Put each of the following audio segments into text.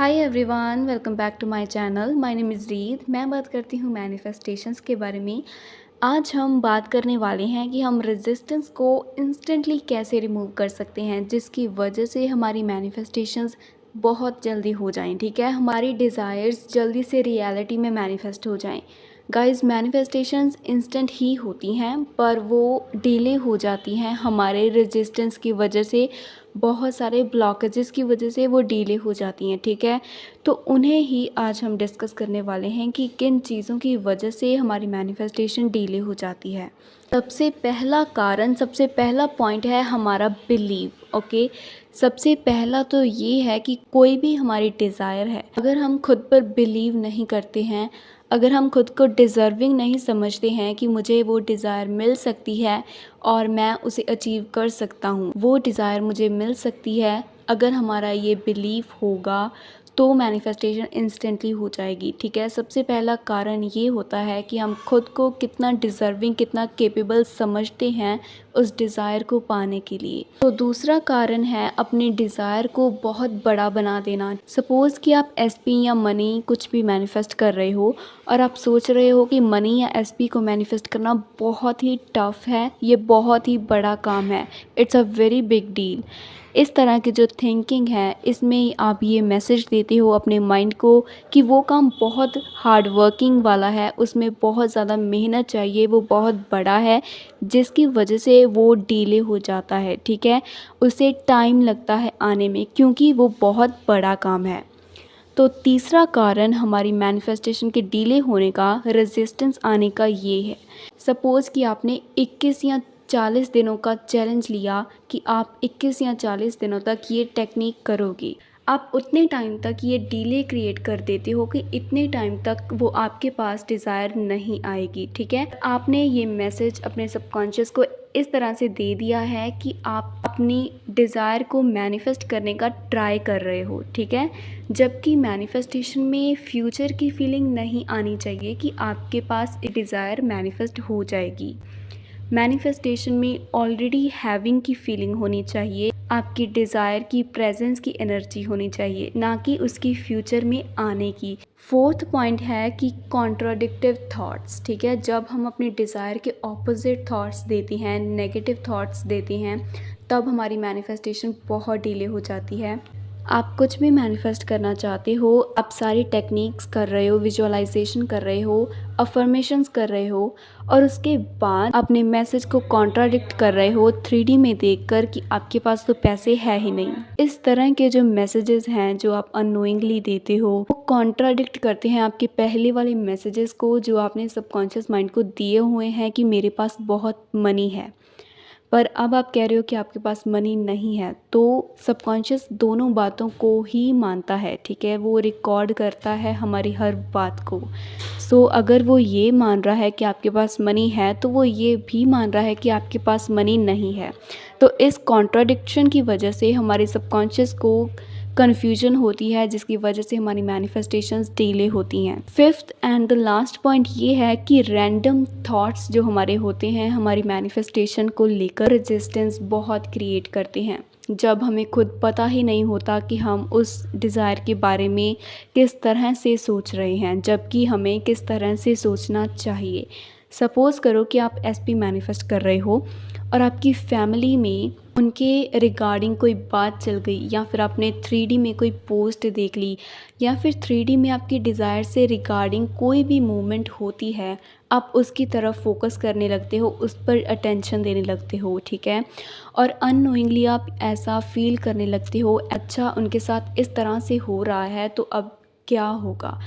Hi everyone, welcome back to my channel. My name is रीद। मैं बात करती हूँ मैनिफेस्टेशंस के बारे में। आज हम बात करने वाले हैं कि हम रेजिस्टेंस को इंस्टेंटली कैसे रिमूव कर सकते हैं, जिसकी वजह से हमारी मैनिफेस्टेशंस बहुत जल्दी हो जाएं। ठीक है, हमारी डिज़ायर्स जल्दी से रियलिटी में मैनिफेस्ट हो जाएं। गाइस, मैनिफेस्टेशंस इंस्टेंट ही होती हैं, पर वो डिले हो जाती हैं हमारे रेजिस्टेंस की वजह से। बहुत सारे ब्लॉकेजेस की वजह से वो डिले हो जाती हैं। ठीक है, तो उन्हें ही आज हम डिस्कस करने वाले हैं कि किन चीज़ों की वजह से हमारी मैनिफेस्टेशन डिले हो जाती है। सबसे पहला कारण, सबसे पहला पॉइंट है हमारा बिलीव। ओके, सबसे पहला तो ये है कि कोई भी हमारी डिज़ायर है, अगर हम खुद पर बिलीव नहीं करते हैं, अगर हम खुद को डिज़र्विंग नहीं समझते हैं कि मुझे वो डिज़ायर मिल सकती है और मैं उसे अचीव कर सकता हूँ, वो डिज़ायर मुझे मिल सकती है, अगर हमारा ये बिलीफ होगा तो मैनिफेस्टेशन इंस्टेंटली हो जाएगी। ठीक है, सबसे पहला कारण ये होता है कि हम खुद को कितना डिज़र्विंग, कितना कैपेबल समझते हैं उस डिज़ायर को पाने के लिए। तो दूसरा कारण है अपने डिज़ायर को बहुत बड़ा बना देना। सपोज़ कि आप एसपी या मनी कुछ भी मैनिफेस्ट कर रहे हो और आप सोच रहे हो कि मनी या एसपी को मैनिफेस्ट करना बहुत ही टफ है, ये बहुत ही बड़ा काम है, it's a very big deal. इस तरह की जो थिंकिंग है, इसमें आप ये मैसेज देते हो अपने माइंड को कि वो काम बहुत हार्ड वर्किंग वाला है, उसमें बहुत ज़्यादा मेहनत चाहिए, वो बहुत बड़ा है, जिसकी वजह से वो डिले हो जाता है। ठीक है, उसे टाइम लगता है आने में, क्योंकि वो बहुत बड़ा काम है। तो तीसरा कारण हमारी मैनिफेस्टेशन के डिले होने का, रेजिस्टेंस आने का, ये है। सपोज़ कि आपने 21 या 40 दिनों का चैलेंज लिया कि आप 21 या 40 दिनों तक ये टेक्निक करोगे। आप उतने टाइम तक ये डिले क्रिएट कर देते हो कि इतने टाइम तक वो आपके पास डिज़ायर नहीं आएगी। ठीक है, आपने ये मैसेज अपने सबकॉन्शियस को इस तरह से दे दिया है कि आप अपनी डिज़ायर को मैनिफेस्ट करने का ट्राई कर रहे हो। ठीक है, जबकि मैनिफेस्टेशन में फ्यूचर की फीलिंग नहीं आनी चाहिए कि आपके पास एक डिज़ायर मैनिफेस्ट हो जाएगी। मैनिफेस्टेशन में ऑलरेडी हैविंग की फीलिंग होनी चाहिए, आपकी डिज़ायर की प्रेजेंस की एनर्जी होनी चाहिए, ना कि उसकी फ्यूचर में आने की। फोर्थ पॉइंट है कि कॉन्ट्राडिक्टिव थॉट्स। ठीक है, जब हम अपनी डिज़ायर के ऑपोजिट थॉट्स देते हैं, नेगेटिव थॉट्स देते हैं, तब हमारी मैनिफेस्टेशन बहुत डिले हो जाती है। आप कुछ भी मैनिफेस्ट करना चाहते हो, आप सारी टेक्निक्स कर रहे हो, विजुअलाइजेशन कर रहे हो, अफर्मेशंस कर रहे हो, और उसके बाद अपने मैसेज को कॉन्ट्राडिक्ट कर रहे हो 3D में देखकर कि आपके पास तो पैसे है ही नहीं। इस तरह के जो मैसेजेस हैं जो आप अननोइंगली देते हो, वो कॉन्ट्राडिक्ट करते हैं आपके पहले वाले मैसेजेस को जो आपने सबकॉन्शियस माइंड को दिए हुए हैं कि मेरे पास बहुत मनी है। पर अब आप कह रहे हो कि आपके पास मनी नहीं है, तो सबकॉन्शियस दोनों बातों को ही मानता है। ठीक है, वो रिकॉर्ड करता है हमारी हर बात को। सो अगर वो ये मान रहा है कि आपके पास मनी है, तो वो ये भी मान रहा है कि आपके पास मनी नहीं है। तो इस कॉन्ट्राडिक्शन की वजह से हमारे सबकॉन्शियस को कन्फ्यूजन होती है, जिसकी वजह से हमारी मैनिफेस्टेशंस डिले होती हैं। Fifth and the last point ये है कि रैंडम थॉट्स जो हमारे होते हैं हमारी मैनिफेस्टेशन को लेकर, रेजिस्टेंस बहुत क्रिएट करते हैं। जब हमें खुद पता ही नहीं होता कि हम उस डिज़ायर के बारे में किस तरह से सोच रहे हैं, जबकि हमें किस तरह से सोचना चाहिए। सपोज़ करो कि आप एसपी मैनिफेस्ट कर रहे हो और आपकी फैमिली में उनके रिगार्डिंग कोई बात चल गई, या फिर आपने 3D में कोई पोस्ट देख ली, या फिर 3D में आपकी डिज़ायर से रिगार्डिंग कोई भी मूवमेंट होती है, आप उसकी तरफ फोकस करने लगते हो, उस पर अटेंशन देने लगते हो। ठीक है, और अननोइंगली आप ऐसा फील करने लगते हो, अच्छा उनके साथ इस तरह से हो रहा है तो अब क्या होगा।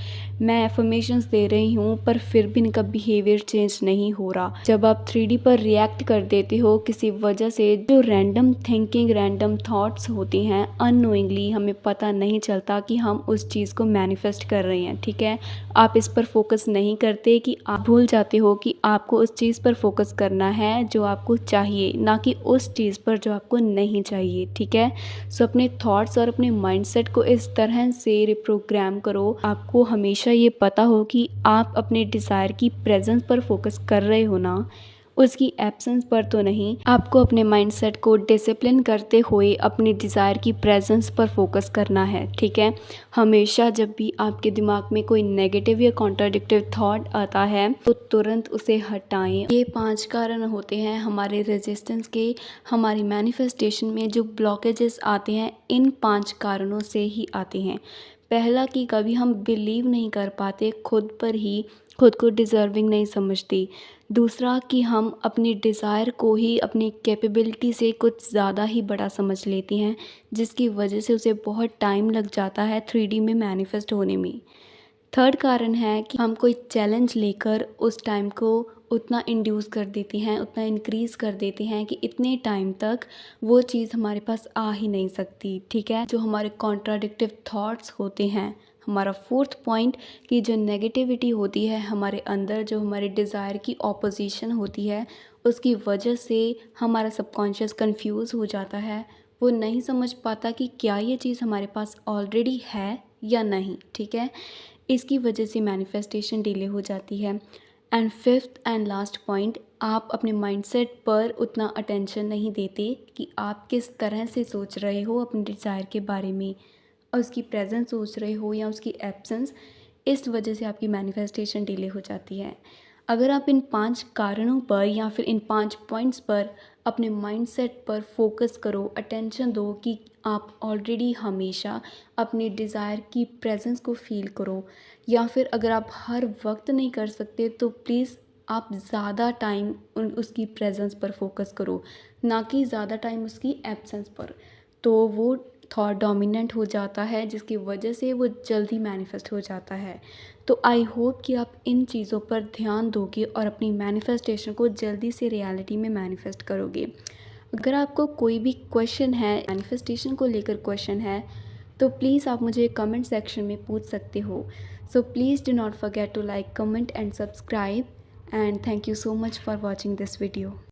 मैं एफर्मेशंस दे रही हूँ पर फिर भी इनका बिहेवियर चेंज नहीं हो रहा। जब आप 3D पर रिएक्ट कर देते हो किसी वजह से, जो रैंडम थिंकिंग, रैंडम थॉट्स होती हैं, अननोइंगली हमें पता नहीं चलता कि हम उस चीज़ को मैनिफेस्ट कर रहे हैं। ठीक है, आप इस पर फोकस नहीं करते कि आप भूल जाते हो कि आपको उस चीज़ पर फोकस करना है जो आपको चाहिए, ना कि उस चीज़ पर जो आपको नहीं चाहिए। ठीक है, सो अपने थॉट्स और अपने माइंडसेट को इस तरह से रिप्रोग्राम करो, आपको हमेशा ये पता हो कि आप अपने डिज़ायर की प्रेजेंस पर फोकस कर रहे हो ना, उसकी एब्सेंस पर तो नहीं। आपको अपने माइंडसेट को डिसिप्लिन करते हुए अपनी डिज़ायर की प्रेजेंस पर फोकस करना है, ठीक है। हमेशा जब भी आपके दिमाग में कोई नेगेटिव या कॉन्ट्राडिक्टिव थॉट आता है तो तुरंत उसे हटाएं। ये 5 कारण होते हैं हमारे रेजिस्टेंस के। हमारी मैनिफेस्टेशन में जो ब्लॉकेजेस आते हैं इन 5 कारणों से ही आते हैं। पहला कि कभी हम बिलीव नहीं कर पाते खुद पर ही, खुद को डिज़र्विंग नहीं समझती। दूसरा कि हम अपनी डिज़ायर को ही अपनी कैपेबिलिटी से कुछ ज़्यादा ही बड़ा समझ लेती हैं, जिसकी वजह से उसे बहुत टाइम लग जाता है 3D में मैनिफेस्ट होने में। थर्ड कारण है कि हम कोई चैलेंज लेकर उस टाइम को उतना इंड्यूस कर देती हैं, उतना इंक्रीज़ कर देती हैं कि इतने टाइम तक वो चीज़ हमारे पास आ ही नहीं सकती, ठीक है। जो हमारे कॉन्ट्राडिक्टिव थॉट्स होते हैं। हमारा फोर्थ पॉइंट कि जो नेगेटिविटी होती है हमारे अंदर, जो हमारे डिज़ायर की ऑपोजिशन होती है, उसकी वजह से हमारा सबकॉन्शियस कंफ्यूज हो जाता है। वो नहीं समझ पाता कि क्या ये चीज़ हमारे पास ऑलरेडी है या नहीं, ठीक है। इसकी वजह से मैनिफेस्टेशन डिले हो जाती है। And fifth and last point, आप अपने माइंडसेट पर उतना अटेंशन नहीं देते कि आप किस तरह से सोच रहे हो अपने डिज़ायर के बारे में, और उसकी प्रेजेंस सोच रहे हो या उसकी एब्सेंस। इस वजह से आपकी मैनिफेस्टेशन डिले हो जाती है। अगर आप इन 5 कारणों पर या फिर इन 5 पॉइंट्स पर अपने माइंडसेट पर फोकस करो, अटेंशन दो कि आप ऑलरेडी हमेशा अपनी डिज़ायर की प्रेजेंस को फील करो, या फिर अगर आप हर वक्त नहीं कर सकते तो प्लीज़ आप ज़्यादा टाइम उसकी प्रेजेंस पर फोकस करो, ना कि ज़्यादा टाइम उसकी एब्सेंस पर। तो वो थॉट डोमिनेंट हो जाता है, जिसकी वजह से वो जल्दी मैनिफेस्ट हो जाता है। तो आई होप कि आप इन चीज़ों पर ध्यान दोगे और अपनी मैनिफेस्टेशन को जल्दी से रियलिटी में मैनिफेस्ट करोगे। अगर आपको कोई भी क्वेश्चन है, मैनिफेस्टेशन को लेकर क्वेश्चन है, तो प्लीज़ आप मुझे कमेंट सेक्शन में पूछ सकते हो। So please do not forget to like, comment and subscribe, and thank you so much for watching this video.